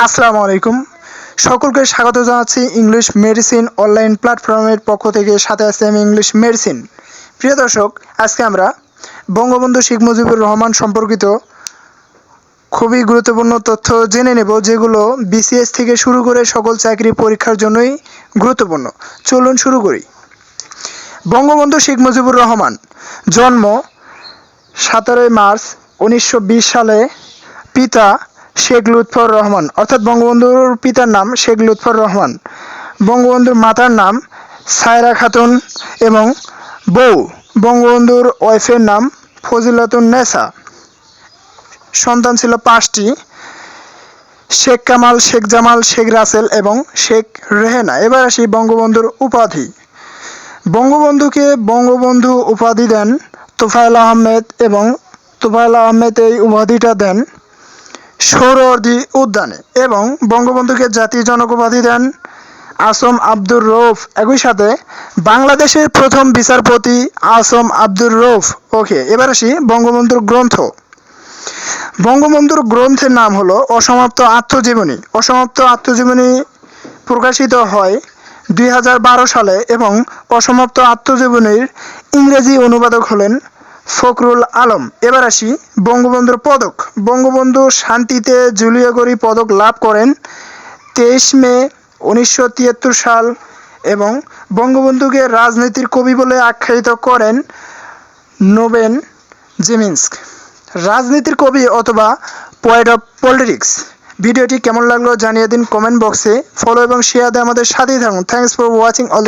আসসালামু আলাইকুম। সকলকে স্বাগত জানাচ্ছি ইংলিশ মেডিসিন অনলাইন প্ল্যাটফর্মের পক্ষ থেকে। সাথে আছি আমি ইংলিশ মেডিসিন। প্রিয় দর্শক, আজকে আমরা বঙ্গবন্ধু শেখ মুজিবুর রহমান সম্পর্কিত খুবই গুরুত্বপূর্ণ তথ্য জেনে নেব, যেগুলো বিসিএস থেকে শুরু করে সকল চাকরি পরীক্ষার জন্যই গুরুত্বপূর্ণ। চলুন শুরু করি। বঙ্গবন্ধু শেখ মুজিবুর রহমান জন্ম 17 মার্চ 1920 সালে। পিতা শেখ লুৎফর রহমান, অর্থাৎ বঙ্গবন্ধুর পিতার নাম শেখ লুৎফর রহমান। বঙ্গবন্ধুর মাতার নাম সায়রা খাতুন এবং বঙ্গবন্ধুর ওয়াইফের নাম ফজিলাতুন নেসা। সন্তান ছিল 5টি: শেখ কামাল, শেখ জামাল, শেখ রাসেল এবং শেখ রেহেনা। এবার আসি বঙ্গবন্ধুর উপাধি। বঙ্গবন্ধুকে বঙ্গবন্ধু উপাধি দেন তোফায়েল আহমেদ, এবং তোফায়েল আহমেদ এই উপাধিটা দেন সোহরাওয়ার্দী উদ্যানে। এবং বঙ্গবন্ধুকে জাতীয় জনক উপাধি দেন আসম আব্দুর রউফ। একই সাথে বাংলাদেশের প্রথম বিচারপতি আসম আব্দুর রউফ। ওকে, এবার আসি বঙ্গবন্ধুর গ্রন্থ। বঙ্গবন্ধুর গ্রন্থের নাম হলো অসমাপ্ত আত্মজীবনী। অসমাপ্ত আত্মজীবনী প্রকাশিত হয় 2012 সালে এবং অসমাপ্ত আত্মজীবনীর ইংরেজি অনুবাদক হলেন ফখরুল আলম। এবার আসি বঙ্গবন্ধুর পদক। বঙ্গবন্ধু শান্তিতে জুলিয়া গড়ি পদক লাভ করেন 23 মে 1973 সাল, এবং বঙ্গবন্ধুকে রাজনীতির কবি বলে আখ্যায়িত করেন নোবেল জেমিনস্ক। রাজনীতির কবি অথবা পোয়েট অফ পলিটিক্স। ভিডিওটি কেমন লাগলো জানিয়ে দিন কমেন্ট বক্সে। ফলো এবং শেয়ার দিয়ে আমাদের সাথেই থাকুন। Thanks for watching all.